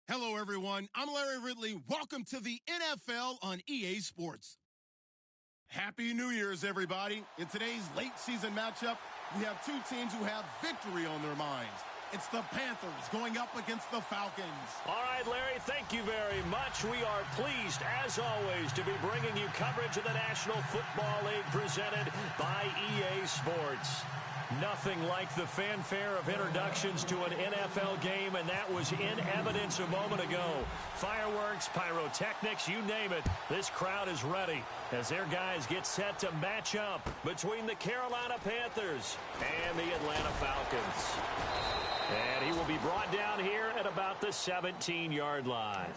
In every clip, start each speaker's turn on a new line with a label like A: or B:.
A: Hello, everyone. I'm Larry Ridley. Welcome to the NFL on EA Sports. Happy New Year's, everybody. In today's late season matchup, we have two teams who have victory on their minds. It's the Panthers going up against the Falcons.
B: All right, Larry, thank you very much. We are pleased, as always, to be bringing you coverage of the National Football League presented by EA Sports. Nothing like the fanfare of introductions to an NFL game, and that was in evidence a moment ago. Fireworks, pyrotechnics, you name it. This crowd is ready as their guys get set to match up between the Carolina Panthers and the Atlanta Falcons. And he will be brought down here at about the 17-yard line.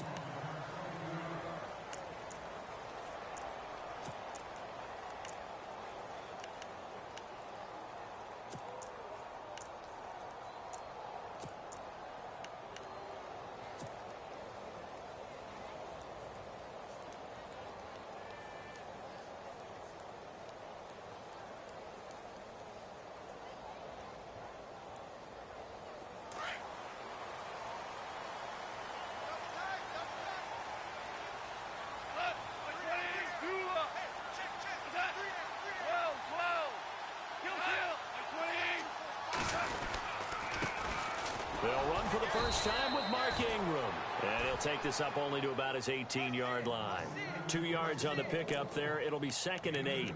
B: They'll run for the first time with Mark Ingram. And he'll take this up only to about his 18-yard line. 2 yards on the pickup there. It'll be 2nd and 8.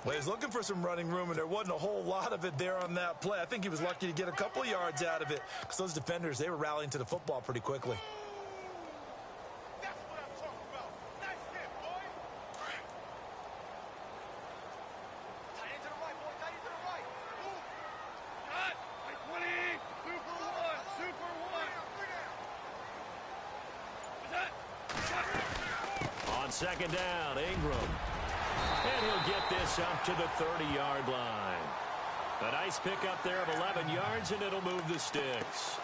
C: Well, he's looking for some running room, and there wasn't a whole lot of it there on that play. I think he was lucky to get a couple of yards out of it because those defenders, they were rallying to the football pretty quickly.
B: Second down, Ingram. And he'll get this up to the 30-yard line. A nice pickup there of 11 yards, and it'll move the sticks.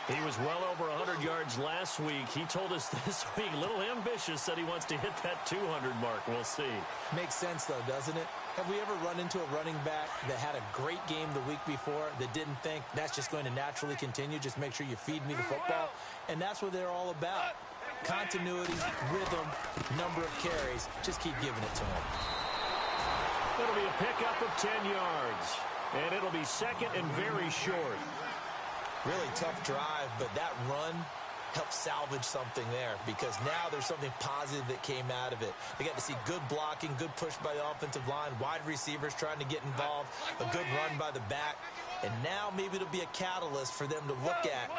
B: He was well over 100 yards last week. He told us this week, a little ambitious, that he wants to hit that 200 mark. We'll see.
D: Makes sense, though, doesn't it? Have we ever run into a running back that had a great game the week before that didn't think that's just going to naturally continue? Just make sure you feed me the football. And that's what they're all about. Continuity, rhythm, number of carries. Just keep giving it to him.
B: It'll be a pickup of 10 yards. And it'll be 2nd and very short.
D: Really tough drive, but that run helped salvage something there because now there's something positive that came out of it. They got to see good blocking, good push by the offensive line, wide receivers trying to get involved, a good run by the back. And now maybe it'll be a catalyst for them to look at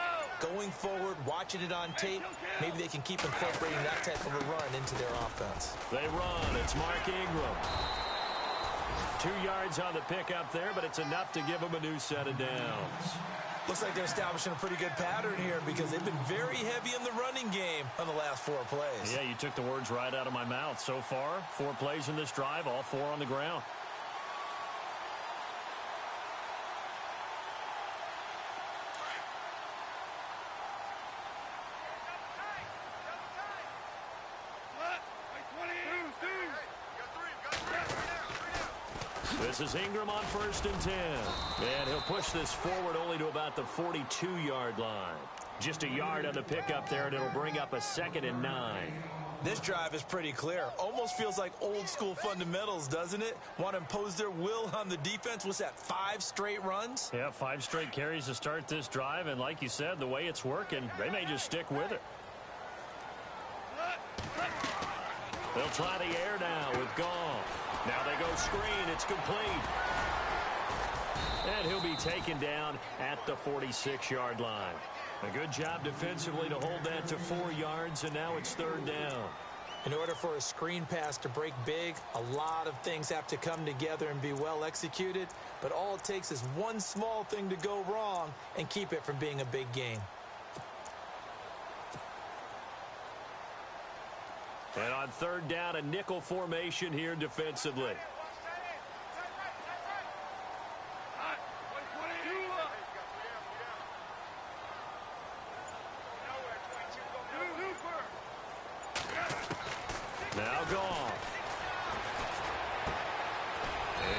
D: going forward, watching it on tape. Maybe they can keep incorporating that type of a run into their offense.
B: They run. It's Mark Ingram. 2 yards on the pickup there, but it's enough to give them a new set of downs.
C: Looks like they're establishing a pretty good pattern here because they've been very heavy in the running game on the last 4 plays.
B: Yeah, you took the words right out of my mouth. So far, 4 plays in this drive, all 4 on the ground. This is Ingram on 1st and 10. And he'll push this forward only to about the 42-yard line. Just a yard on the pickup there, and it'll bring up a 2nd and 9.
C: This drive is pretty clear. Almost feels like old-school fundamentals, doesn't it? Want to impose their will on the defense. What's that, 5 straight runs?
B: Yeah, 5 straight carries to start this drive. And like you said, the way it's working, they may just stick with it. They'll try the air now with Goff. Now they go screen. It's complete. And he'll be taken down at the 46-yard line. A good job defensively to hold that to 4 yards, and now it's 3rd down.
D: In order for a screen pass to break big, a lot of things have to come together and be well executed, but all it takes is one small thing to go wrong and keep it from being a big game.
B: And on 3rd down, a nickel formation here defensively. Now Goff.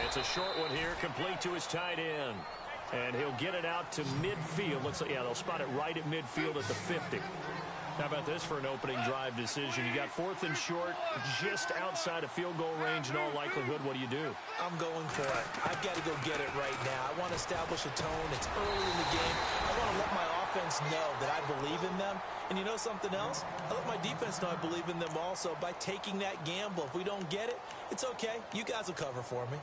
B: It's a short one here, complete to his tight end. And he'll get it out to midfield. Looks like, yeah, they'll spot it right at midfield at the 50. How about this for an opening drive decision? You got 4th and short, just outside of field goal range in all likelihood. What do?
D: I'm going for it. I've got to go get it right now. I want to establish a tone. It's early in the game. I want to let my offense know that I believe in them. And you know something else? I let my defense know I believe in them also by taking that gamble. If we don't get it, it's okay. You guys will cover for me.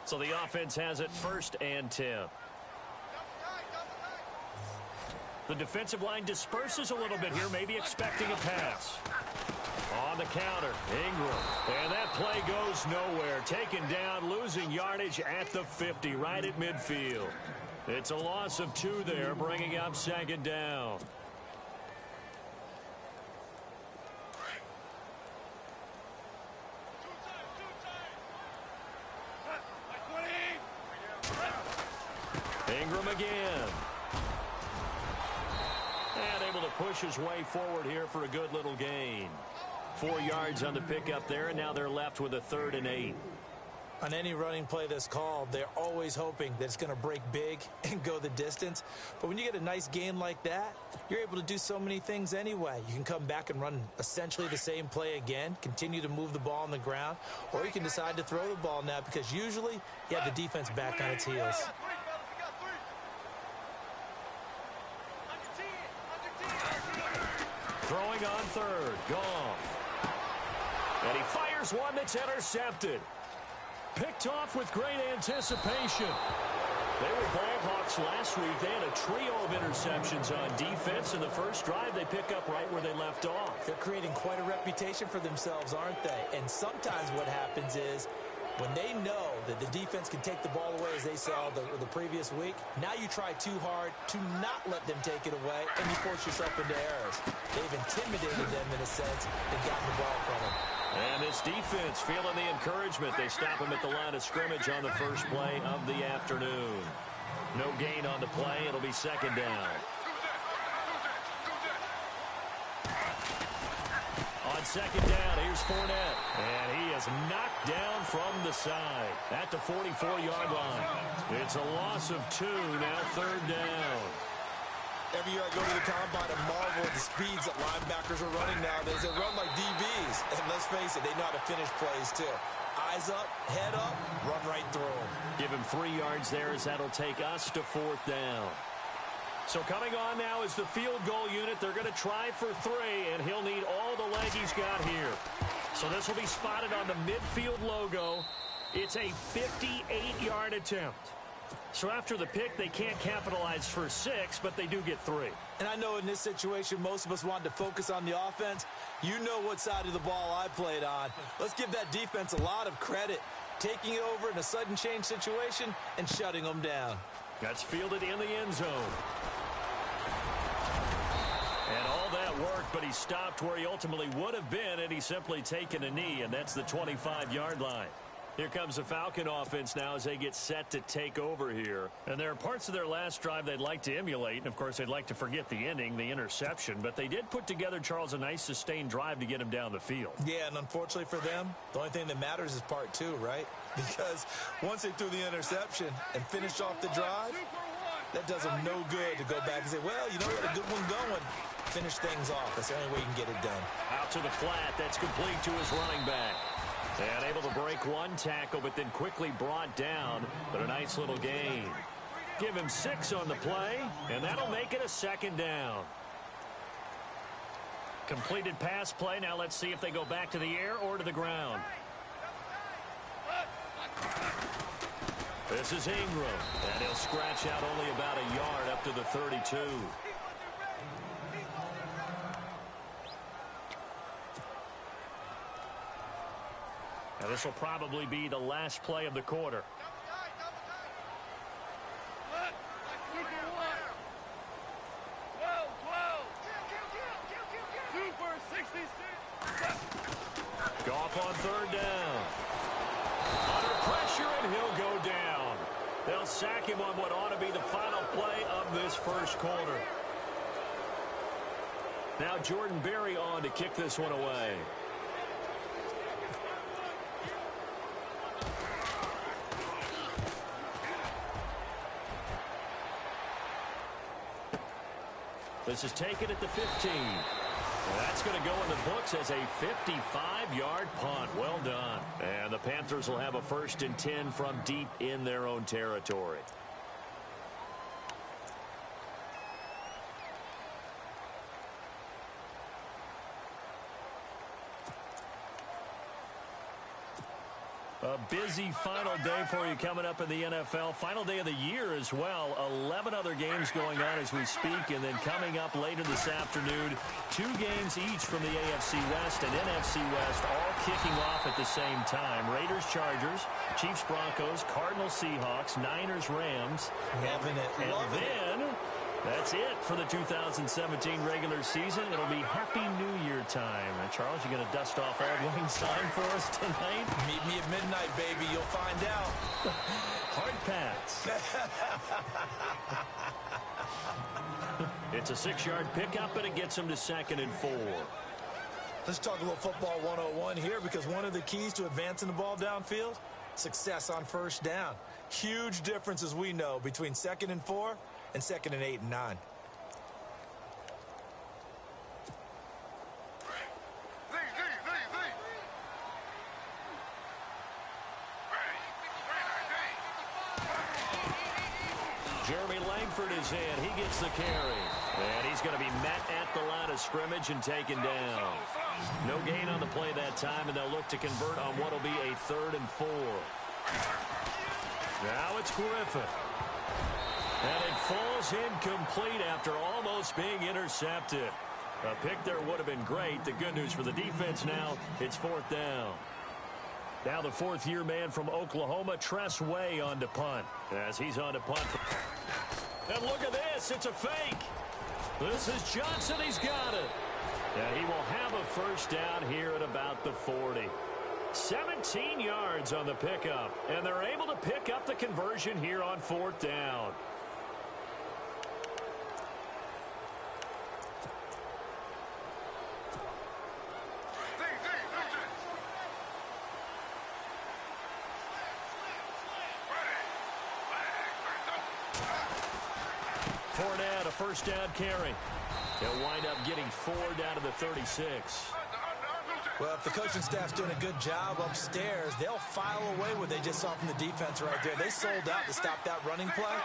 B: So the offense has it 1st and 10. The defensive line disperses a little bit here, maybe expecting a pass. On the counter, Ingram. And that play goes nowhere. Taken down, losing yardage at the 50, right at midfield. It's a loss of 2 there, bringing up 2nd down. Ingram again. And able to push his way forward here for a good little gain. 4 yards on the pickup there, and now they're left with a 3rd and 8.
D: On any running play that's called, they're always hoping that it's going to break big and go the distance. But when you get a nice gain like that, you're able to do so many things anyway. You can come back and run essentially the same play again, continue to move the ball on the ground, or you can decide to throw the ball now because usually you have the defense back on its heels.
B: Throwing on 3rd, Goff. And he fires one that's intercepted. Picked off with great anticipation. They were ball hawks last week. They had a trio of interceptions on defense. In the first drive, they pick up right where they left off.
D: They're creating quite a reputation for themselves, aren't they? And sometimes what happens is when they know that the defense can take the ball away as they saw the previous week, now you try too hard to not let them take it away, and you force yourself into errors. They've intimidated them in a sense and gotten the ball from them.
B: And this defense feeling the encouragement. They stop him at the line of scrimmage on the first play of the afternoon. No gain on the play. It'll be 2nd down. On 2nd down, here's Fournette. And he is knocked down from the side at the 44-yard line. It's a loss of 2, now 3rd down.
C: Every year I go to the combine and marvel at the speeds that linebackers are running nowadays. They run like DBs. And let's face it, they know how to finish plays too. Eyes up, head up, run right through them.
B: Give him 3 yards there as that'll take us to 4th down. So coming on now is the field goal unit. They're going to try for 3, and he'll need all the leg he's got here. So this will be spotted on the midfield logo. It's a 58-yard attempt. So after the pick, they can't capitalize for 6, but they do get 3.
D: And I know in this situation, most of us wanted to focus on the offense. You know what side of the ball I played on. Let's give that defense a lot of credit. Taking it over in a sudden change situation and shutting them down.
B: That's fielded in the end zone. And all that worked, but he stopped where he ultimately would have been, and he's simply taken a knee, and that's the 25-yard line. Here comes the Falcon offense now as they get set to take over here. And there are parts of their last drive they'd like to emulate. And, of course, they'd like to forget the ending, the interception. But they did put together, Charles, a nice sustained drive to get him down the field.
D: Yeah, and unfortunately for them, the only thing that matters is part 2, right? Because once they threw the interception and finished off the drive, that does them no good to go back and say, well, you know, we had a good one going. Finish things off. That's the only way you can get it done.
B: Out to the flat. That's complete to his running back. And able to break one tackle, but then quickly brought down. But a nice little gain. Give him 6 on the play, and that'll make it a 2nd down. Completed pass play. Now let's see if they go back to the air or to the ground. This is Ingram, and he'll scratch out only about a yard up to the 32. Now this will probably be the last play of the quarter. Goff on 3rd down. Under pressure, and he'll go down. They'll sack him on what ought to be the final play of this first quarter. Now Jordan Berry on to kick this one away. This is taken at the 15. That's going to go in the books as a 55-yard punt. Well done. And the Panthers will have a 1st and 10 from deep in their own territory. A busy final day for you coming up in the NFL. Final day of the year as well. 11 other games going on as we speak. And then coming up later this afternoon, 2 games each from the AFC West and NFC West, all kicking off at the same time. Raiders, Chargers, Chiefs, Broncos, Cardinals, Seahawks, Niners, Rams.
D: Loving it.
B: And then that's it for the 2017 regular season. It'll be Happy New Year time. Charles, you going to dust off Old Lang Syne for us tonight?
D: Meet me at midnight, baby. You'll find out.
B: Hard pass. It's a 6-yard pickup, and it gets him to 2nd and 4.
C: Let's talk a little football 101 here, because one of the keys to advancing the ball downfield, success on first down. Huge difference, as we know, between 2nd and 4 and 2nd and 8 and 9.
B: Jeremy Langford is in. He gets the carry. And he's going to be met at the line of scrimmage and taken down. No gain on the play that time, and they'll look to convert on what will be a 3rd and 4. Now it's Griffin. And it falls incomplete after almost being intercepted. A pick there would have been great. The good news for the defense now, it's 4th down. Now the 4th-year man from Oklahoma, Tress Way, on to punt. As he's on to punt. And look at this. It's a fake. This is Johnson. He's got it. And he will have a 1st down here at about the 40. 17 yards on the pickup. And they're able to pick up the conversion here on 4th down. Fournette, a 1st down carry. He'll wind up getting 4 down to the 36.
C: Well, if the coaching staff's doing a good job upstairs, they'll file away what they just saw from the defense right there. They sold out to stop that running play.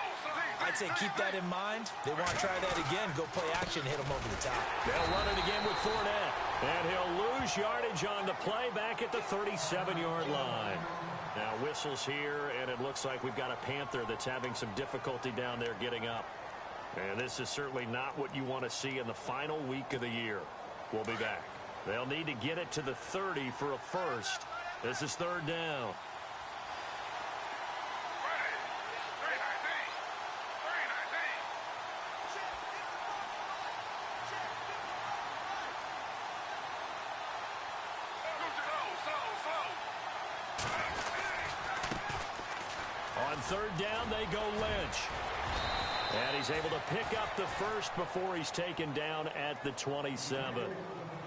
C: I'd say keep that in mind. They want to try that again. Go play action, hit them over the top.
B: They'll run it again with Fournette. And he'll lose yardage on the play back at the 37-yard line. Now whistles here, and it looks like we've got a Panther that's having some difficulty down there getting up. And this is certainly not what you want to see in the final week of the year. We'll be back. They'll need to get it to the 30 for a 1st. This is 3rd down. On 3rd down, they go Lynch. And he's able to pick up the 1st before he's taken down at the 27.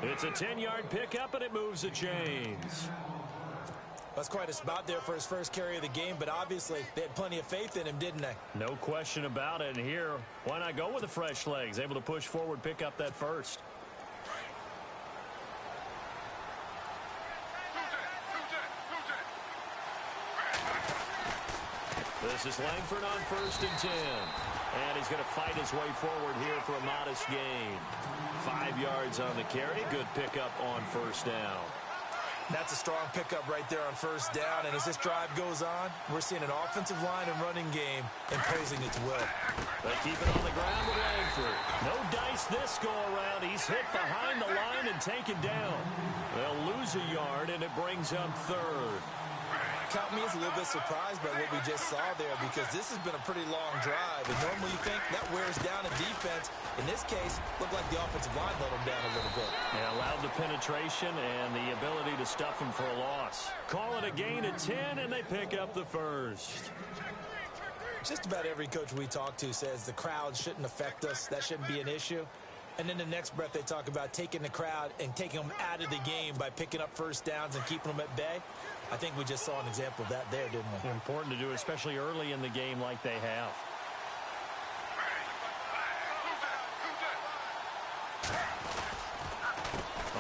B: It's a 10-yard pickup, and it moves the chains.
C: That's quite a spot there for his first carry of the game, but obviously they had plenty of faith in him, didn't they?
B: No question about it. And here, why not go with the fresh legs? Able to push forward, pick up that 1st. This is Langford on 1st and 10. And he's going to fight his way forward here for a modest gain. 5 yards on the carry. Good pickup on 1st down.
C: That's a strong pickup right there on 1st down. And as this drive goes on, we're seeing an offensive line and running game imposing its will.
B: They keep it on the ground with Langford. No dice this go-around. He's hit behind the line and taken down. They'll lose a yard, and it brings up 3rd.
C: Count me as a little bit surprised by what we just saw there, because this has been a pretty long drive, and normally you think that wears down a defense. In this case, looked like the offensive line let them down a little bit.
B: Yeah, allowed the penetration and the ability to stuff him for a loss. Call it a gain of 10, and they pick up the 1st.
D: Just about every coach we talk to says the crowd shouldn't affect us. That shouldn't be an issue. And then the next breath they talk about taking the crowd and taking them out of the game by picking up first downs and keeping them at bay. I think we just saw an example of that there, didn't we?
B: Important to do, especially early in the game like they have.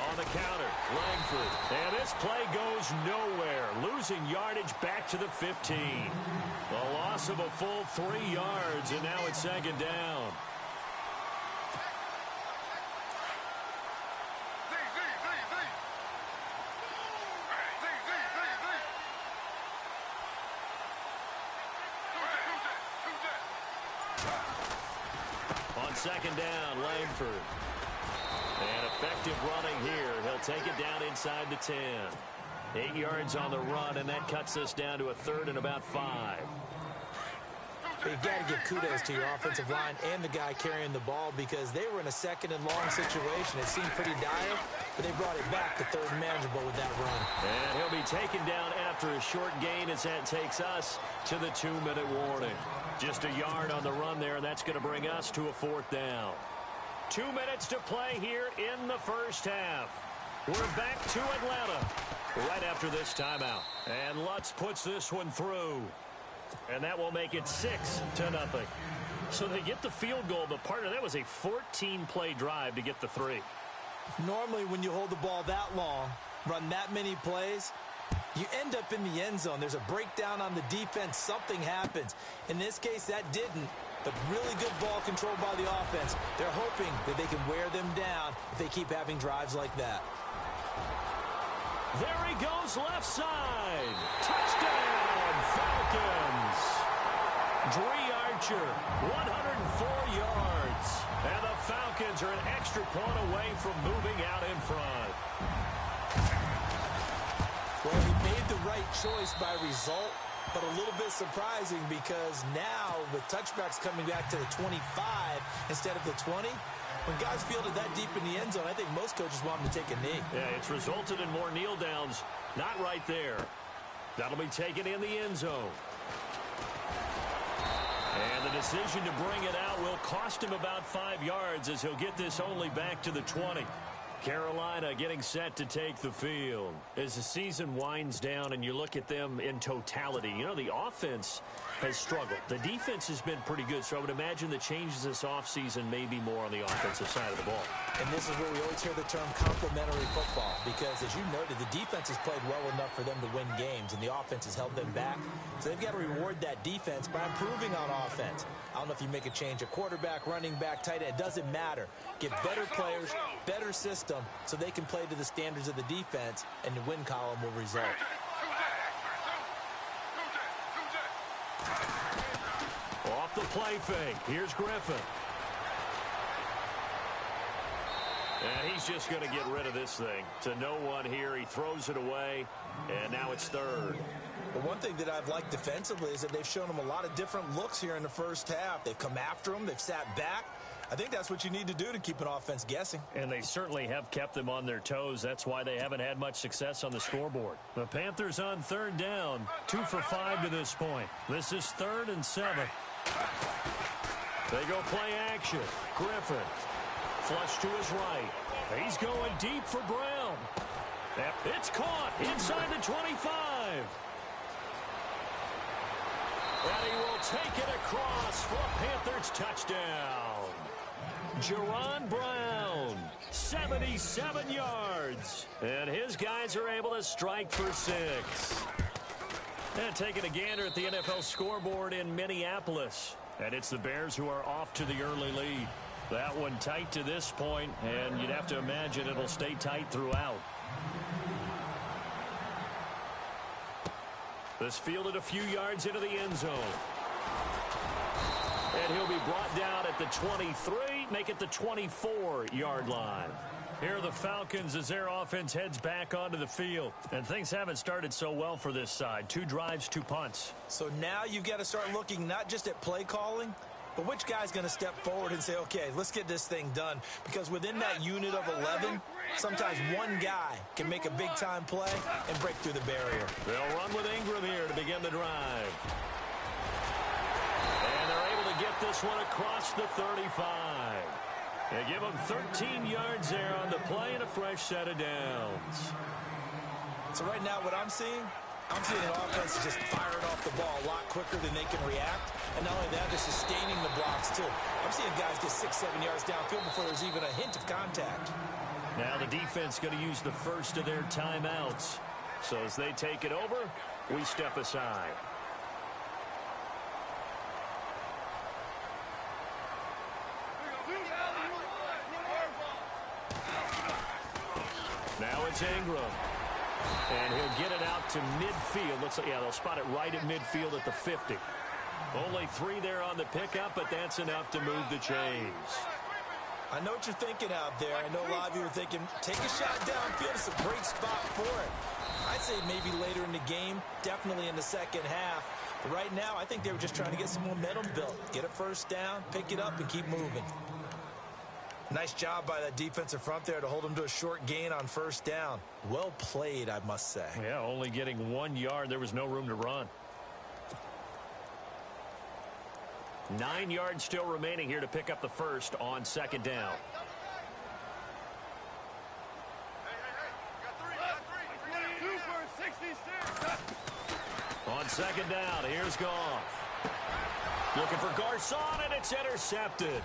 B: On the counter, Langford. And this play goes nowhere. Losing yardage back to the 15. The loss of a full 3 yards, and now it's second down. On second down, Langford. And effective running here. He'll take it down inside the 10. 8 yards on the run, and that cuts us down to a third and about 5.
D: You've got to give kudos to your offensive line and the guy carrying the ball because they were in a second and long situation. It seemed pretty dire, but they brought it back to third and manageable with that run.
B: And he'll be taken down after a short gain as that takes us to the 2-minute warning. Just a yard on the run there, and that's going to bring us to a 4th down. 2 minutes to play here in the first half. We're back to Atlanta right after this timeout. And Lutz puts this one through. And that will make it 6-0. So they get the field goal, but part of that was a 14-play drive to get the 3.
D: Normally when you hold the ball that long, run that many plays, you end up in the end zone. There's a breakdown on the defense. Something happens. In this case, that didn't. But really good ball control by the offense. They're hoping that they can wear them down if they keep having drives like that.
B: There he goes left side. Touchdown, Falcons. Dree Archer, 104 yards. And the Falcons are an extra point away from moving out in front.
D: Well, he made the right choice by result, but a little bit surprising because now with touchbacks coming back to the 25 instead of the 20, when guys fielded that deep in the end zone, I think most coaches want them to take a knee.
B: Yeah, it's resulted in more kneel downs. Not right there. That'll be taken in the end zone. And the decision to bring it out will cost him about 5 yards as he'll get this only back to the 20. Carolina getting set to take the field. As the season winds down and you look at them in totality, you know, the offense has struggled. The defense has been pretty good, so I would imagine the changes this offseason may be more on the offensive side of the ball.
D: And this is where we always hear the term complementary football because, as you noted, the defense has played well enough for them to win games, and the offense has held them back. So they've got to reward that defense by improving on offense. I don't know if you make a change, a quarterback, running back, tight end, it doesn't matter. Get better players, better system, so they can play to the standards of the defense, and the win column will result.
B: Off the play fake. Here's Griffin. And he's just going to get rid of this thing. To no one here. He throws it away, and now it's third.
D: But one thing that I've liked defensively is that they've shown them a lot of different looks here in the first half. They've come after them. They've sat back. I think that's what you need to do to keep an offense guessing.
B: And they certainly have kept them on their toes. That's why they haven't had much success on the scoreboard. The Panthers on third down. 2 for 5 to this point. This is 3rd and 7. They go play action. Griffin. Flush to his right. He's going deep for Brown. It's caught inside the 25. And he will take it across for a Panthers touchdown. Jerron Brown, 77 yards. And his guys are able to strike for 6. And taking a gander at the NFL scoreboard in Minneapolis. And it's the Bears who are off to the early lead. That one tight to this point, and you'd have to imagine it'll stay tight throughout. This fielded a few yards into the end zone. And he'll be brought down at the 23, make it the 24-yard line. Here are the Falcons as their offense heads back onto the field. And things haven't started so well for this side. 2 drives, 2 punts.
D: So now you've got to start looking not just at play calling, but which guy's going to step forward and say, okay, let's get this thing done. Because within that unit of 11, sometimes one guy can make a big-time play and break through the barrier.
B: They'll run with Ingram here to begin the drive. this one across the 35. They give him 13 yards there on the play and a fresh set of downs.
C: So right now what I'm seeing an offense just firing off the ball a lot quicker than they can react. And not only that, they're sustaining the blocks too. I'm seeing guys get 6-7 yards downfield before there's even a hint of contact.
B: Now the defense going to use the first of their timeouts. So as they take it over, we step aside. Now it's Ingram. And he'll get it out to midfield. Looks like, yeah, they'll spot it right at midfield at the 50. Only 3 there on the pickup, but that's enough to move the chains.
C: I know what you're thinking out there. I know a lot of you are thinking, take a shot downfield. It's a great spot for it. I'd say maybe later in the game, definitely in the second half. But right now, I think they were just trying to get some momentum built. Get a first down, pick it up, and keep moving. Nice job by that defensive front there to hold them to a short gain on first down. Well played, I must say.
B: Yeah, only getting 1 yard. There was no room to run. 9 yards still remaining here to pick up the first on second down. On second down, here's Goff. Looking for Garcon, and it's intercepted.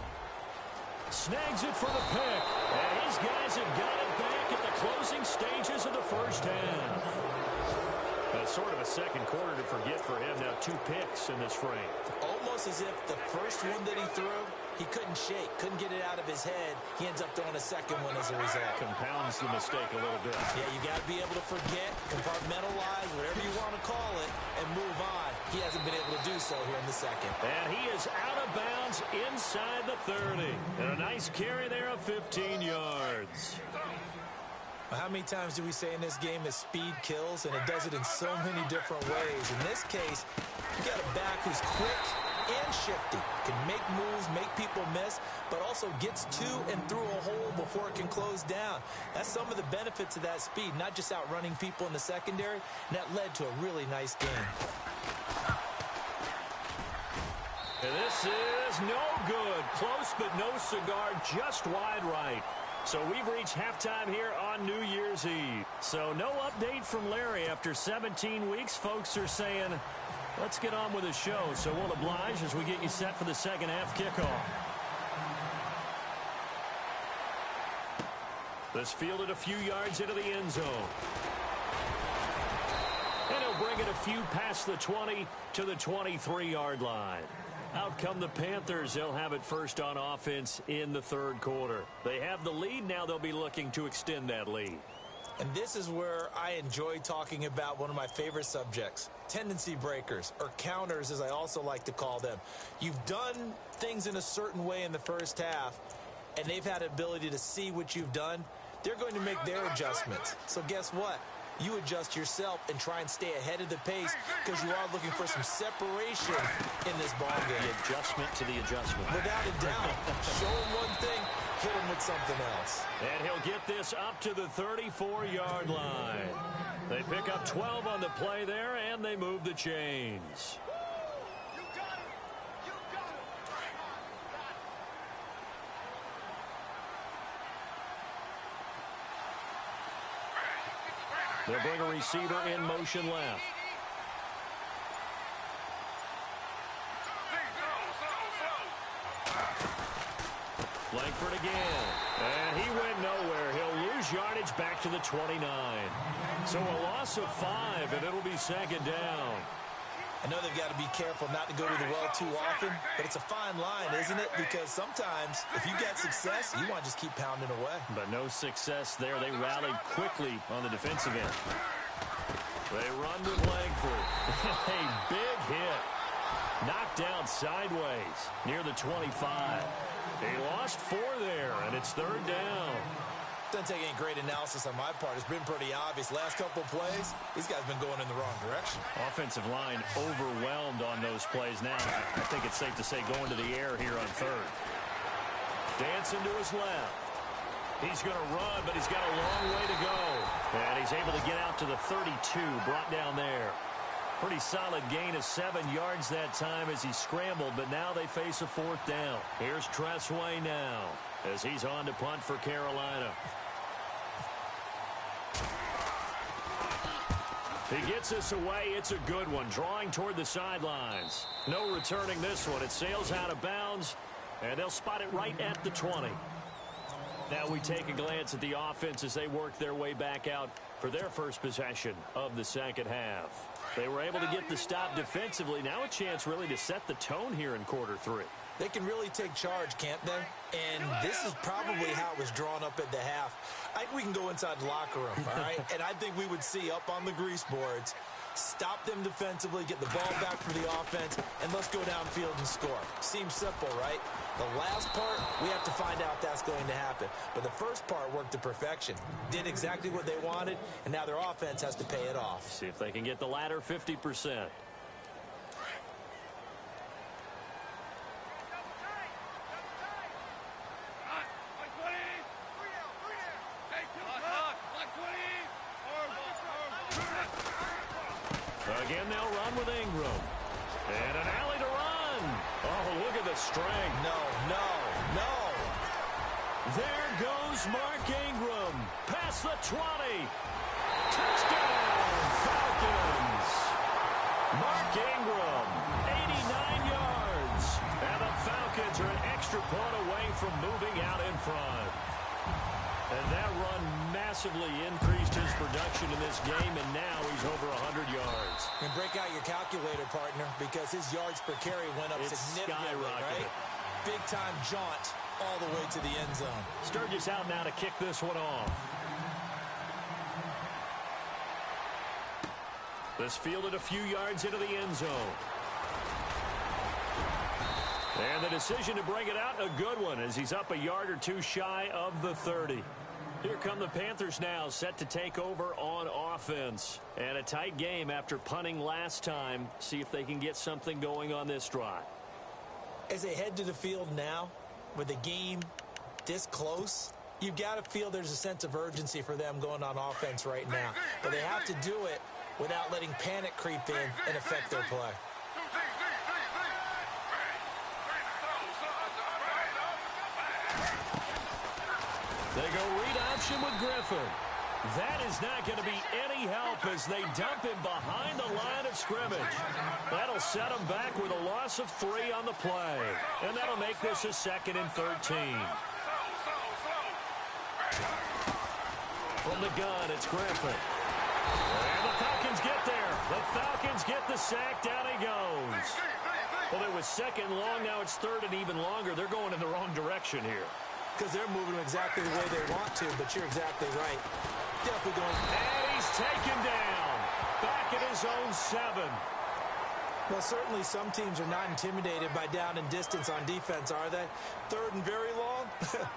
B: Snags it for the pick. And his guys have got it back at the closing stages of the first half. That's sort of a second quarter to forget for him. Now 2 picks in this frame.
C: Almost as if the first one that he threw, he couldn't shake, couldn't get it out of his head. He ends up throwing a second one as a result.
B: Compounds the mistake a little bit.
C: Yeah, you got to be able to forget, compartmentalize, whatever you want to call it, and move on. He hasn't been able to do so here in the second.
B: And he is out of bounds inside the 30. And a nice carry there of 15 yards.
C: How many times do we say in this game that speed kills, and it does it in so many different ways? In this case, you got a back who's quick and shifty, can make moves, make people miss, but also gets to and through a hole before it can close down. That's some of the benefits of that speed, not just outrunning people in the secondary, and that led to a really nice game.
B: And this is no good. Close, but no cigar, just wide right. So we've reached halftime here on New Year's Eve. So no update from Larry after 17 weeks. Folks are saying, let's get on with the show. So we'll oblige as we get you set for the second half kickoff. This fielded a few yards into the end zone. And he'll bring it a few past the 20 to the 23-yard line. Out come the Panthers. They'll have it first on offense in the third quarter. They have the lead. Now they'll be looking to extend that lead.
C: And this is where I enjoy talking about one of my favorite subjects, tendency breakers, or counters as I also like to call them. You've done things in a certain way in the first half, and they've had the ability to see what you've done. They're going to make their adjustments. So guess what? You adjust yourself and try and stay ahead of the pace because you are looking for some separation in this ball game.
B: The adjustment to the adjustment.
C: Without a doubt. Show him one thing, hit him with something else.
B: And he'll get this up to the 34-yard line. They pick up 12 on the play there, and they move the chains. They'll bring a receiver in motion left. Langford again. And he went nowhere. He'll lose yardage back to the 29. So a loss of 5, and it'll be second down.
C: I know they've got to be careful not to go to the well too often, but it's a fine line, isn't it? Because sometimes if you get success, you want to just keep pounding away.
B: But no success there. They rallied quickly on the defensive end. They run with Langford. A big hit. Knocked down sideways near the 25. He lost 4 there, and it's third down.
C: Doesn't take any great analysis on my part. It's been pretty obvious. Last couple of plays, these guys have been going in the wrong direction.
B: Offensive line overwhelmed on those plays now. I think it's safe to say going to the air here on third. Dancing to his left. He's going to run, but he's got a long way to go. And he's able to get out to the 32, brought down there. Pretty solid gain of 7 yards that time as he scrambled, but now they face a 4th down. Here's Tressway now as he's on to punt for Carolina. He gets this away. It's a good one, drawing toward the sidelines. No returning this one. It sails out of bounds, and they'll spot it right at the 20. Now we take a glance at the offense as they work their way back out for their first possession of the second half. They were able to get the stop defensively. Now a chance really to set the tone here in quarter 3.
D: They can really take charge, can't they? And this is probably how it was drawn up at the half. I think we can go inside the locker room, all right? And I think we would see up on the grease boards, stop them defensively, get the ball back for the offense, and let's go downfield and score. Seems simple, right? The last part, we have to find out if that's going to happen. But the first part worked to perfection. Did exactly what they wanted, and now their offense has to pay it off.
B: See if they can get the latter 50%. Again, they'll run with Ingram. And an alley to run. Oh, look at the strength.
D: No.
B: There goes Mark Ingram. Past the 20. Touchdown, Falcons. Mark Ingram, 89 yards. And the Falcons are an extra point away from moving out in front. And that run massively increased his production in this game, and now he's over 100 yards.
D: And break out your calculator, partner, because his yards per carry went up significantly, right? Big-time jaunt all the way to the end zone.
B: Sturgis out now to kick this one off. This fielded a few yards into the end zone. And the decision to bring it out, a good one, as he's up a yard or two shy of the 30. Here come the Panthers now, set to take over on offense. And a tight game after punting last time. See if they can get something going on this drive.
D: As they head to the field now, with the game this close, you've got to feel there's a sense of urgency for them going on offense right now. But they have to do it without letting panic creep in and affect their play.
B: They go read option with Griffin. That is not going to be any help as they dump him behind the line of scrimmage. That'll set him back with a loss of 3 on the play. And that'll make this a 2nd and 13. From the gun, it's Griffin. And the Falcons get there. The Falcons get the sack. Down he goes. Well, it was 2nd long. Now it's 3rd and even longer. They're going in the wrong direction here.
D: Because they're moving exactly the way they want to, but you're exactly right. Definitely going.
B: And he's taken down. Back at his own 7.
D: Well, certainly some teams are not intimidated by down and distance on defense, are they? 3rd and very long?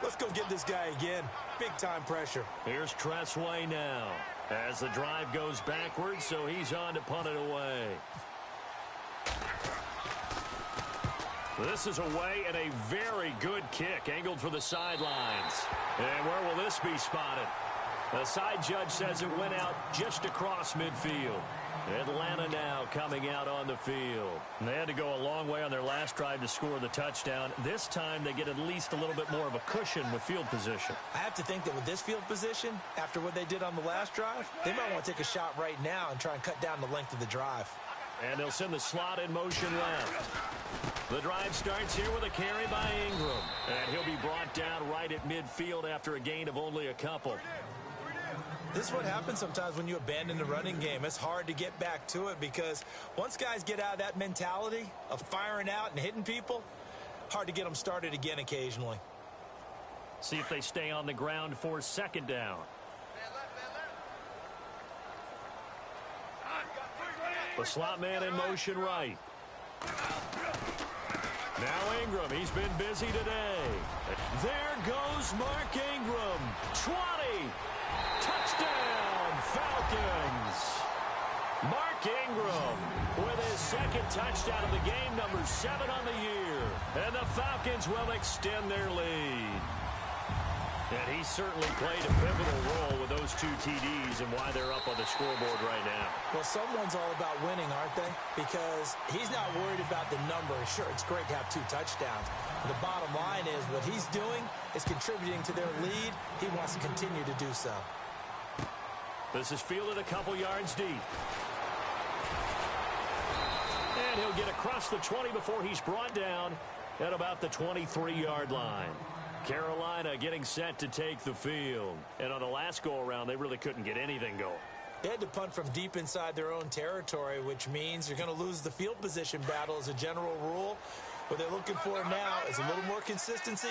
D: Let's go get this guy again. Big-time pressure.
B: Here's Tressway now as the drive goes backwards, so he's on to punt it away. This is away and a very good kick angled for the sidelines. And where will this be spotted? The side judge says it went out just across midfield. Atlanta now coming out on the field. And they had to go a long way on their last drive to score the touchdown. This time they get at least a little bit more of a cushion with field position.
D: I have to think that with this field position, after what they did on the last drive, they might want to take a shot right now and try and cut down the length of the drive.
B: And they'll send the slot in motion left. The drive starts here with a carry by Ingram. And he'll be brought down right at midfield after a gain of only a couple.
D: This is what happens sometimes when you abandon the running game. It's hard to get back to it because once guys get out of that mentality of firing out and hitting people, hard to get them started again occasionally.
B: See if they stay on the ground for 2nd down. The slot man in motion right. Now Ingram, he's been busy today. There goes Mark Ingram. 20. Touchdown, Falcons. Mark Ingram with his 2nd touchdown of the game, number 7 on the year. And the Falcons will extend their lead. And he certainly played a pivotal role with those 2 TDs and why they're up on the scoreboard right now.
D: Well, someone's all about winning, aren't they? Because he's not worried about the number. Sure, it's great to have 2 touchdowns. But the bottom line is what he's doing is contributing to their lead. He wants to continue to do so.
B: This is fielded a couple yards deep. And he'll get across the 20 before he's brought down at about the 23-yard line. Carolina getting set to take the field. And on the last go-around, they really couldn't get anything going.
D: They had to punt from deep inside their own territory, which means you're going to lose the field position battle as a general rule. What they're looking for now is a little more consistency,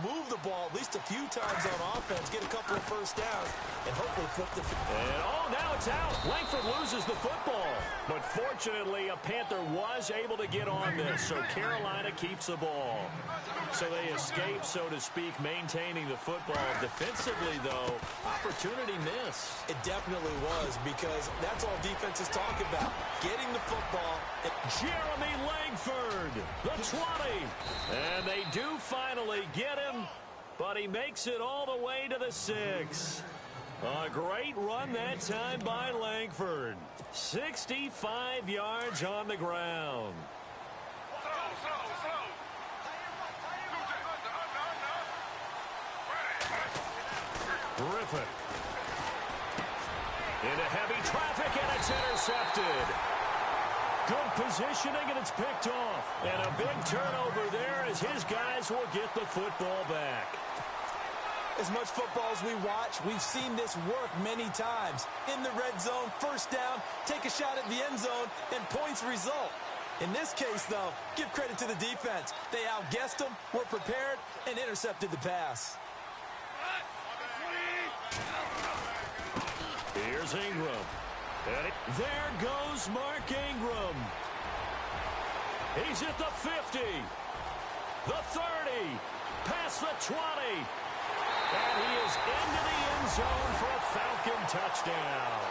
D: move the ball at least a few times on offense, get a couple of first downs, and hopefully flip the field.
B: And, now it's out. Langford loses the football. But fortunately, a Panther was able to get on this, so Carolina keeps the ball. So they escape, so to speak, maintaining the football. Defensively, though, opportunity miss.
D: It definitely was, because that's all defenses talk about, getting the football.
B: Jeremy Langford, the 20. And they do finally get him, but he makes it all the way to the 6. A great run that time by Langford. 65 yards on the ground. Griffin. Into heavy traffic, and it's intercepted. Good positioning, and it's picked off. And a big turnover there as his guys will get the football back.
D: As much football as we watch, we've seen this work many times. In the red zone, first down, take a shot at the end zone, and points result. In this case, though, give credit to the defense. They outguessed them, were prepared, and intercepted the pass.
B: Here's Ingram. And there goes Mark Ingram. He's at the 50, the 30, past the 20. And he is into the end zone for a Falcon touchdown.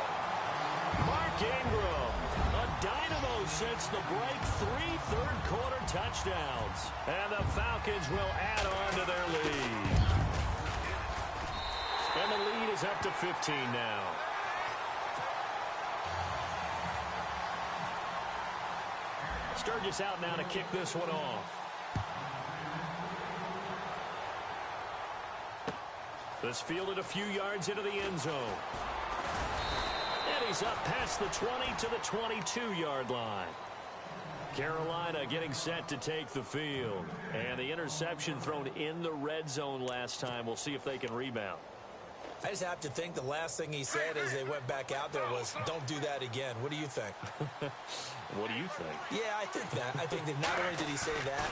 B: Mark Ingram, a dynamo since the break, 3 third-quarter touchdowns. And the Falcons will add on to their lead. And the lead is up to 15 now. Sturgis out now to kick this one off. This fielded a few yards into the end zone. And he's up past the 20 to the 22-yard line. Carolina getting set to take the field. And the interception thrown in the red zone last time. We'll see if they can rebound.
D: I just have to think the last thing he said as they went back out there was, don't do that again. What do you think?
B: What do you think?
D: Yeah, I think that. I think that not only did he say that,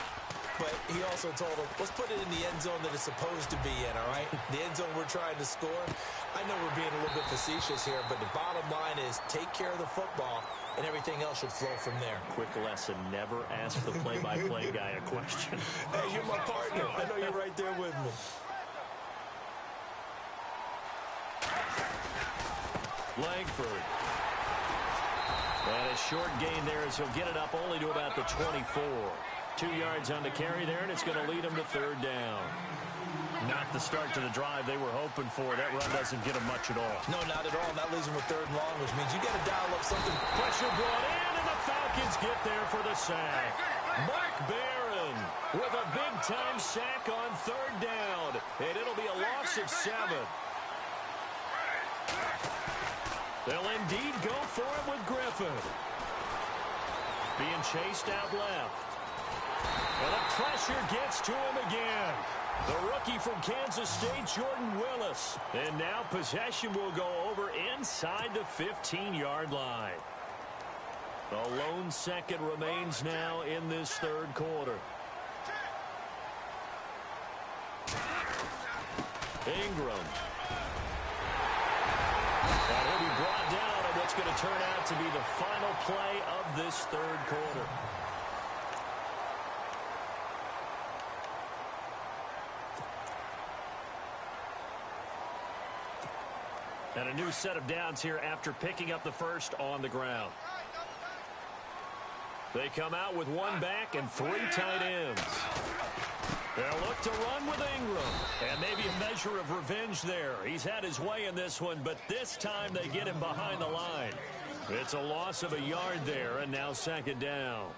D: but he also told them, let's put it in the end zone that it's supposed to be in, all right? The end zone we're trying to score. I know we're being a little bit facetious here, but the bottom line is take care of the football, and everything else should flow from there.
B: Quick lesson, never ask the play-by-play guy a question.
D: Hey, you're my partner. I know you're right there with me.
B: Langford. And a short gain there as he'll get it up only to about the 24. 2 yards on the carry there, and it's going to lead him to third down. Not the start to the drive they were hoping for. That run doesn't get him much at all.
D: No, not at all. And that leaves him with third and long, which means you got to dial up something.
B: Pressure brought in, and the Falcons get there for the sack. Mark Barron with a big-time sack on third down, and it'll be a loss of 7. They'll indeed go for it with Griffin. Being chased out left. And the pressure gets to him again. The rookie from Kansas State, Jordan Willis. And now possession will go over inside the 15-yard line. The lone second remains now in this third quarter. Ingram. And he'll be brought down on what's going to turn out to be the final play of this third quarter. And a new set of downs here after picking up the first on the ground. They come out with 1 back and 3 tight ends. They'll look to run with Ingram. And maybe a measure of revenge there. He's had his way in this one, but this time they get him behind the line. It's a loss of a yard there, and now second down.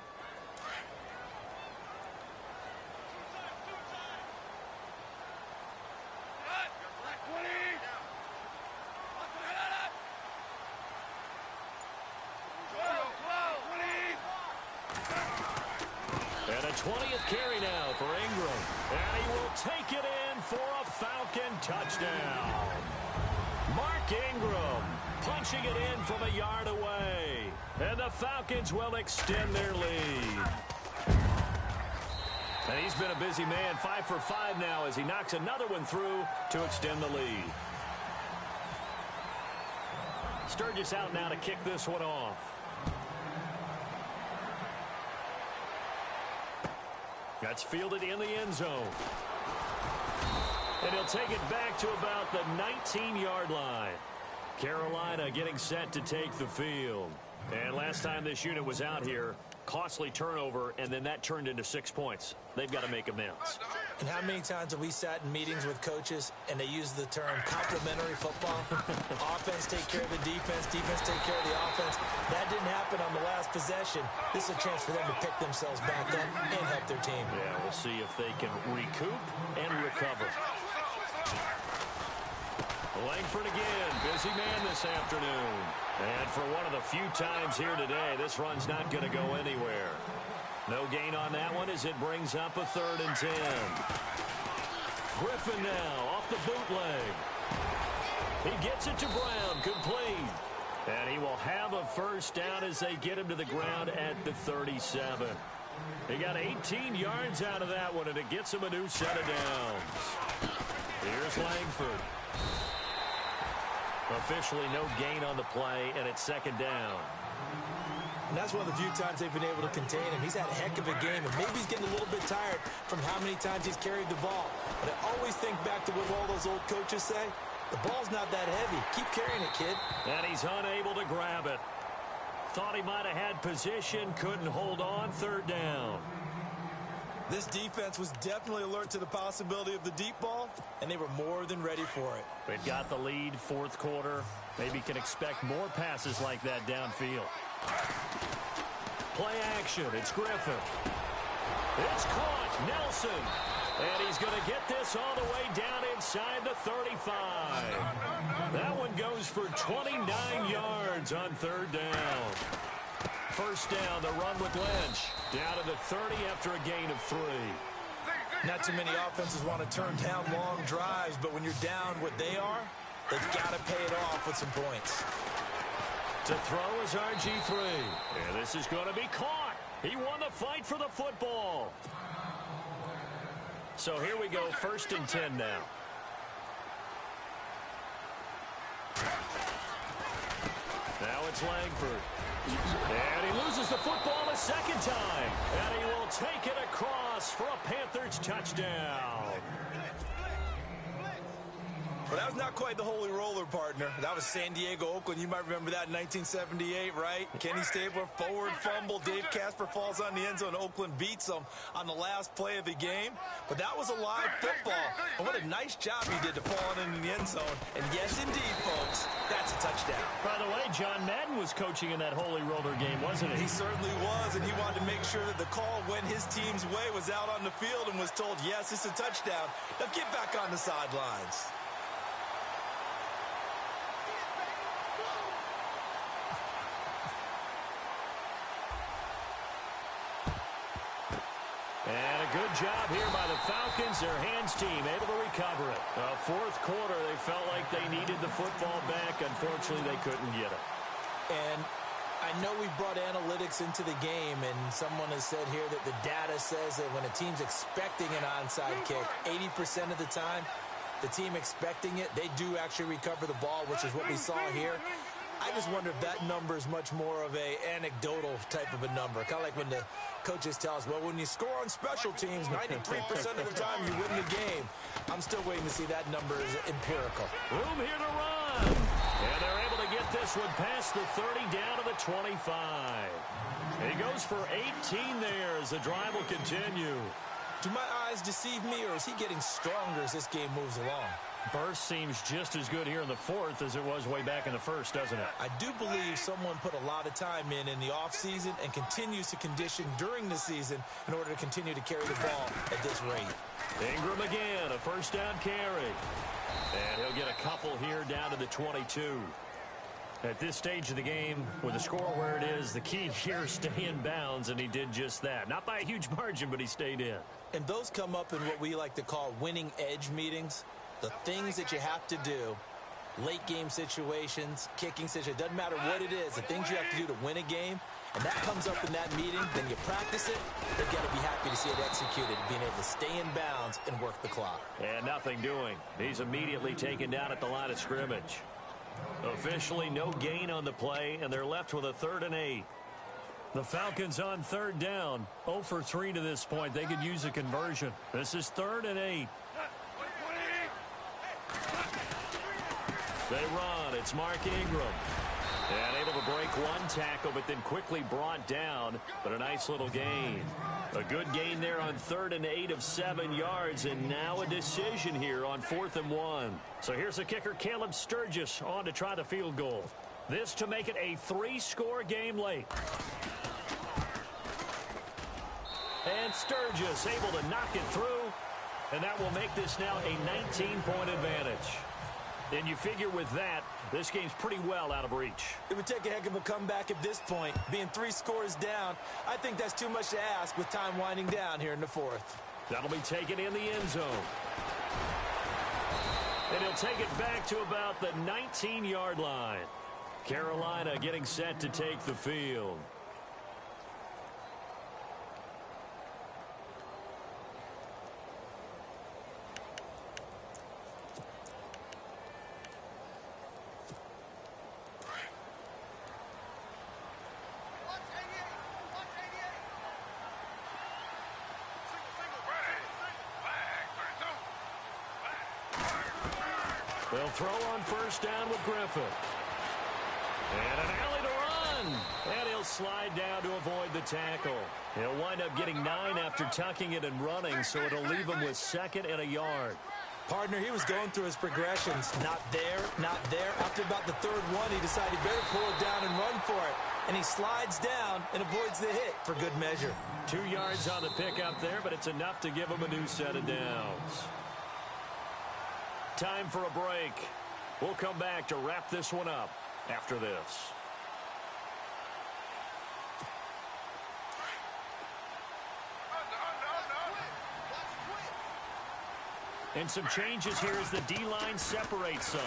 B: And a 20th carry now for Ingram. And he will take it in for a Falcon touchdown. Mark Ingram punching it in from a yard away. And the Falcons will extend their lead. And he's been a busy man, 5 for 5 now as he knocks another one through to extend the lead. Sturgis out now to kick this one off. That's fielded in the end zone. And he'll take it back to about the 19-yard line. Carolina getting set to take the field. And last time this unit was out here, costly turnover, and then that turned into 6 points. They've got to make amends.
D: And how many times have we sat in meetings with coaches and they use the term complementary football? Offense take care of the defense, defense take care of the offense. That didn't happen on the last possession. This is a chance for them to pick themselves back up and help their team.
B: Yeah, we'll see if they can recoup and recover. Langford again, busy man this afternoon. And for one of the few times here today, this run's not going to go anywhere. No gain on that one as it brings up a 3rd and 10. Griffin now off the bootleg. He gets it to Brown, complete. And he will have a first down as they get him to the ground at the 37. He got 18 yards out of that one, and it gets him a new set of downs. Here's Langford. Officially no gain on the play, and it's second down.
D: And that's one of the few times they've been able to contain him. He's had a heck of a game, and maybe he's getting a little bit tired from how many times he's carried the ball. But I always think back to what all those old coaches say. The ball's not that heavy. Keep carrying it, kid.
B: And he's unable to grab it. Thought he might have had position, couldn't hold on, 3rd down.
C: This defense was definitely alert to the possibility of the deep ball, and they were more than ready for it.
B: They've got the lead, 4th quarter. Maybe can expect more passes like that downfield. Play action. It's Griffin. It's caught. Nelson. And he's going to get this all the way down inside the 35. That one goes for 29 yards on 3rd down. First down, the run with Lynch. Down to the 30 after a gain of 3.
C: Not too many offenses want to turn down long drives, but when you're down what they are, they've got to pay it off with some points.
B: To throw is RG3. And this is going to be caught. He won the fight for the football. So here we go, 1st and 10 now. Now it's Langford. And he loses the football a second time. And he will take it across for a Panthers touchdown.
C: Well, that was not quite the holy roller, partner. That was San Diego, Oakland. You might remember that in 1978, right? Kenny Stabler, forward fumble. Dave Casper falls on the end zone. Oakland beats them on the last play of the game. But that was a live football. And what a nice job he did to fall in the end zone. And yes, indeed, folks, that's a touchdown.
B: By the way, John Madden was coaching in that holy roller game, wasn't he?
C: He certainly was, and he wanted to make sure that the call went his team's way, was out on the field, and was told, yes, it's a touchdown. Now get back on the sidelines.
B: And a good job here by the Falcons. Their hands team able to recover it. 4th quarter, they felt like they needed the football back. Unfortunately, they couldn't get it.
D: And I know we brought analytics into the game, and someone has said here that the data says that when a team's expecting an onside kick, 80% of the time, the team expecting it, they do actually recover the ball, which is what we saw here. I just wonder if that number is much more of a anecdotal type of a number. Kind of like when the coaches tell us, well, when you score on special teams, 93% of the time you win the game. I'm still waiting to see that number is empirical.
B: Room here to run. And they're able to get this one past the 30 down to the 25. He goes for 18 there as the drive will continue.
D: Do my eyes deceive me, or is he getting stronger as this game moves along?
B: Burst seems just as good here in the fourth as it was way back in the first, doesn't it?
D: I do believe someone put a lot of time in the offseason and continues to condition during the season in order to continue to carry the ball at this rate.
B: Ingram again, a first down carry. And he'll get a couple here down to the 22. At this stage of the game, with the score where it is, the key here is stay in bounds, and he did just that. Not by a huge margin, but he stayed in.
D: And those come up in what we like to call winning edge meetings. The things that you have to do, late game situations, kicking situations, doesn't matter what it is, the things you have to do to win a game, and that comes up in that meeting, then you practice it, they've got to be happy to see it executed, being able to stay in bounds and work the clock.
B: And nothing doing. He's immediately taken down at the line of scrimmage. Officially no gain on the play, and they're left with a 3rd and 8. The Falcons on 3rd down, 0 for 3 to this point. They could use a conversion. This is 3rd and 8. They run. It's Mark Ingram. And able to break one tackle, but then quickly brought down. But a nice little gain. A good gain there on 3rd and 8 of 7 yards. And now a decision here on 4th and 1. So here's the kicker, Caleb Sturgis, on to try the field goal. This to make it a 3-score game late. And Sturgis able to knock it through. And that will make this now a 19-point advantage. And you figure with that, this game's pretty well out of reach.
D: It would take a heck of a comeback at this point. Being 3 scores down, I think that's too much to ask with time winding down here in the 4th.
B: That'll be taken in the end zone. And he'll take it back to about the 19-yard line. Carolina getting set to take the field. They'll throw on 1st down with Griffin. And an alley to run. And he'll slide down to avoid the tackle. He'll wind up getting 9 after tucking it and running, so it'll leave him with 2nd and a yard.
D: Partner, he was going through his progressions. Not there, not there. After about the 3rd one, he decided he better pull it down and run for it. And he slides down and avoids the hit for good measure.
B: 2 yards on the pickup there, but it's enough to give him a new set of downs. Time for a break. We'll come back to wrap this one up after this. And some changes here as the D-line separates some.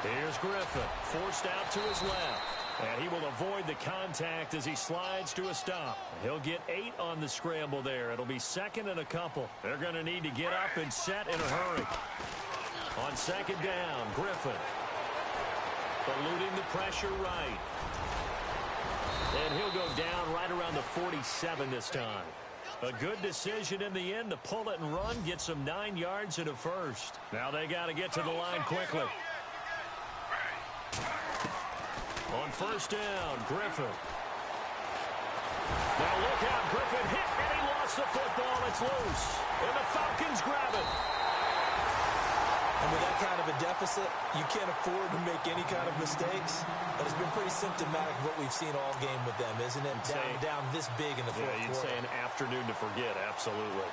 B: Here's Griffin, forced out to his left. And he will avoid the contact as he slides to a stop. He'll get 8 on the scramble there. It'll be 2nd and a couple. They're going to need to get up and set in a hurry. On 2nd down, Griffin. Eluding the pressure right. And he'll go down right around the 47 this time. A good decision in the end to pull it and run, get some 9 yards and a first. Now they got to get to the line quickly. On 1st down, Griffin. Now look out, Griffin hit, and he lost the football. It's loose, and the Falcons grab it.
D: And with that kind of a deficit, you can't afford to make any kind of mistakes. But it's been pretty symptomatic of what we've seen all game with them, isn't it? Down this big in the fourth quarter.
B: You'd say an afternoon to forget, absolutely.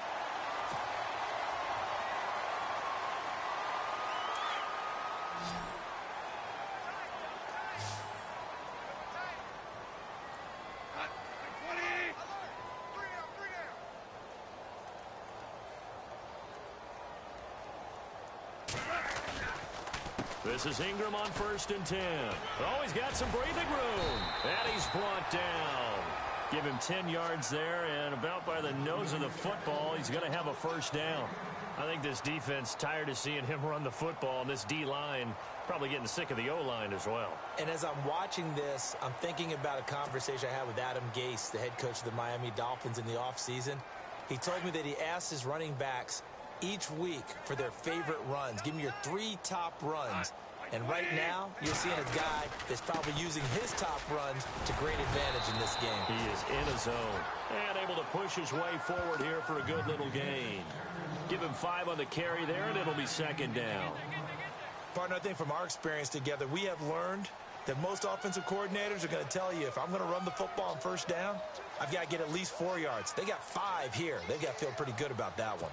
B: This is Ingram on 1st and 10. Oh, he's got some breathing room. And he's brought down. Give him 10 yards there, and about by the nose of the football, he's going to have a 1st down. I think this defense tired of seeing him run the football, and this D-line probably getting sick of the O-line as well.
D: And as I'm watching this, I'm thinking about a conversation I had with Adam Gase, the head coach of the Miami Dolphins in the offseason. He told me that he asked his running backs each week for their favorite runs. Give me your 3 top runs. And right now, you're seeing a guy that's probably using his top runs to great advantage in this game.
B: He is in his zone and able to push his way forward here for a good little gain. Give him 5 on the carry there, and it'll be second down.
D: Partner, I think from our experience together, we have learned that most offensive coordinators are going to tell you, if I'm going to run the football on first down, I've got to get at least 4 yards. They got 5 here. They've got to feel pretty good about that one.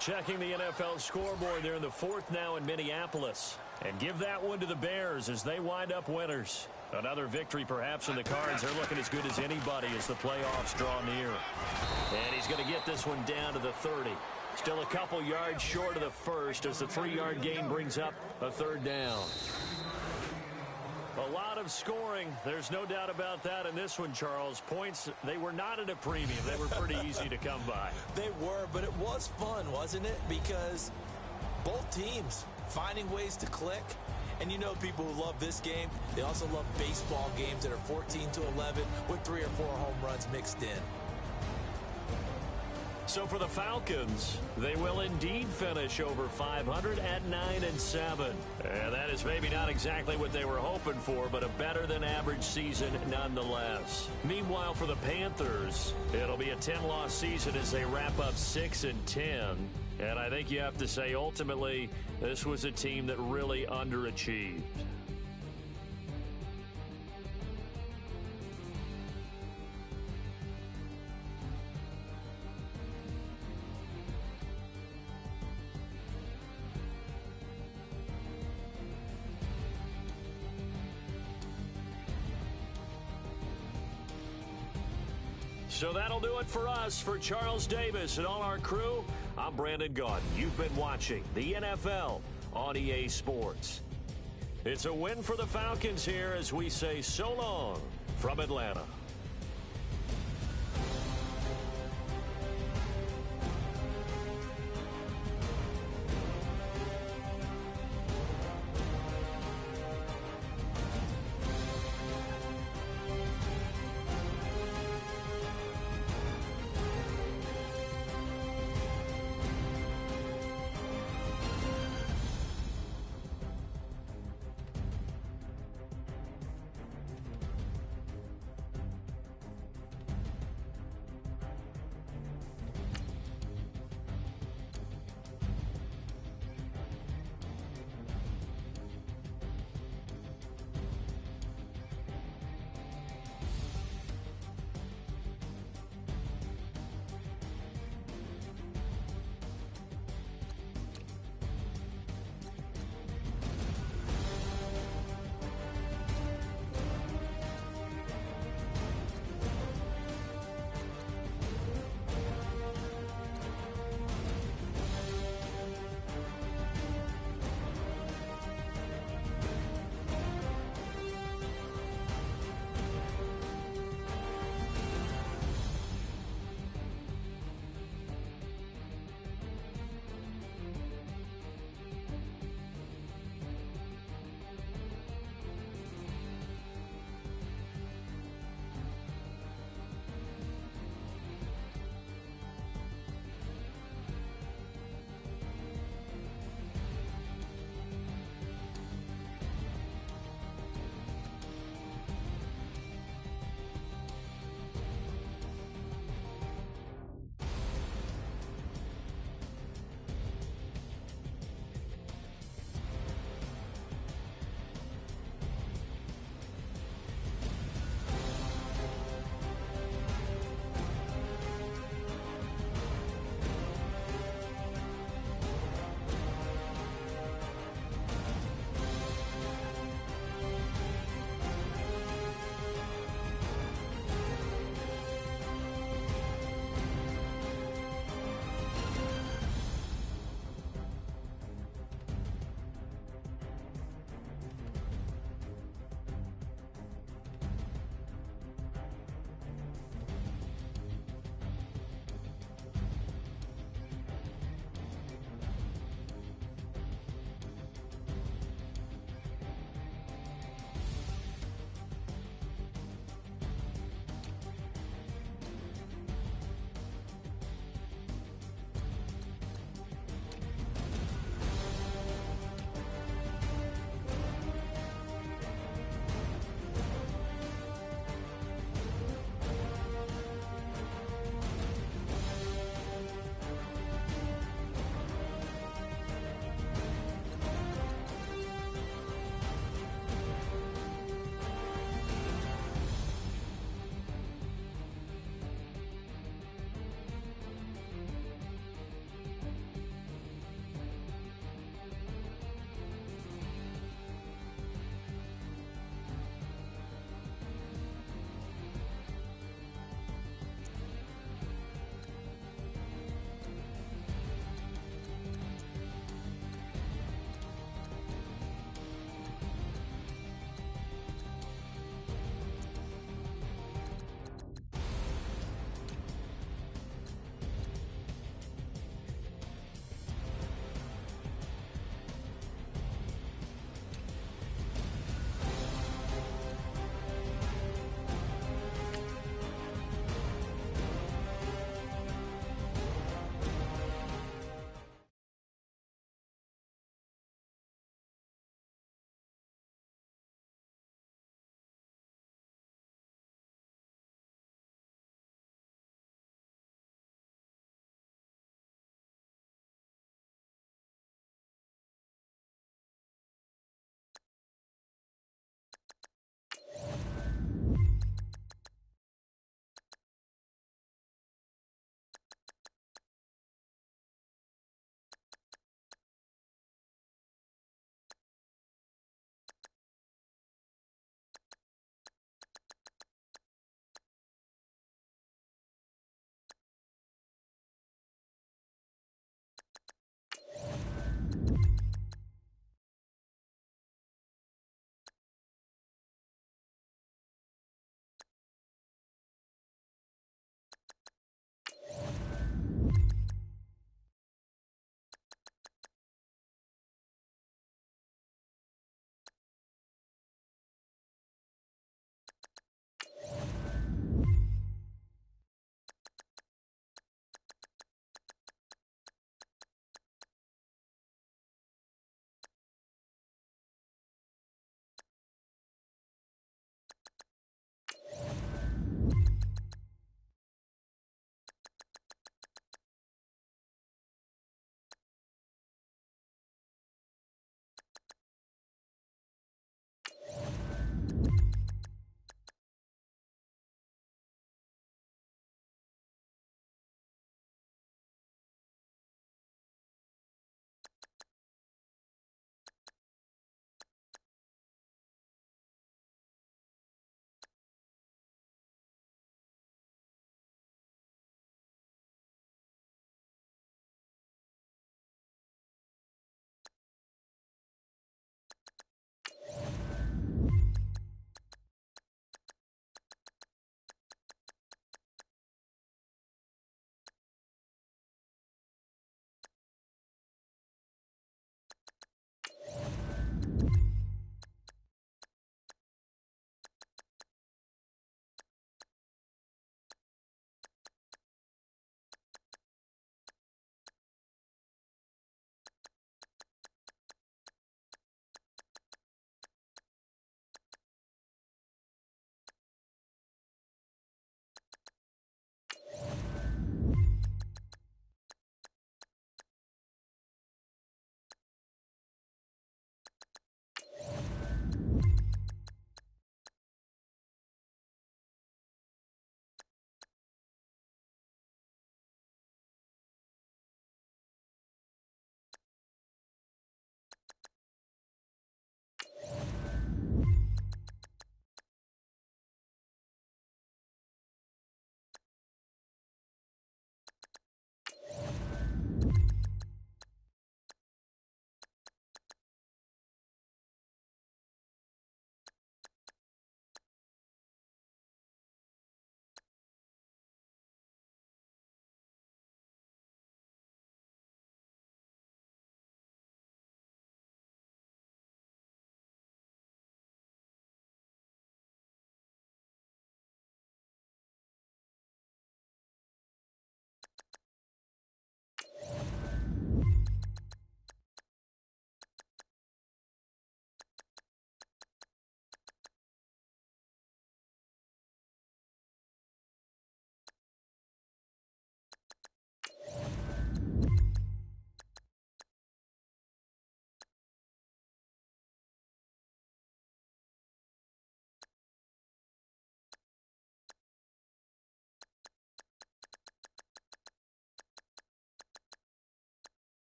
B: Checking the NFL scoreboard there in the 4th now in Minneapolis. And give that one to the Bears as they wind up winners. Another victory perhaps in the cards. They're looking as good as anybody as the playoffs draw near. And he's going to get this one down to the 30. Still a couple yards short of the first as the 3-yard gain brings up a 3rd down. A lot of scoring. There's no doubt about that in this one, Charles. Points, they were not at a premium. They were pretty easy to come by.
D: They were, but it was fun, wasn't it? Because both teams finding ways to click. And you know people who love this game, they also love baseball games that are 14-11 with 3 or 4 home runs mixed in.
B: So for the Falcons, they will indeed finish over 500 at 9-7. And that is maybe not exactly what they were hoping for, but a better than average season nonetheless. Meanwhile, for the Panthers, it'll be a 10-loss season as they wrap up 6-10. And I think you have to say, ultimately, this was a team that really underachieved. So that'll do it for us. For Charles Davis and all our crew, I'm Brandon Gaudin. You've been watching the NFL on EA Sports. It's a win for the Falcons here as we say so long from Atlanta.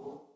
A: Bye.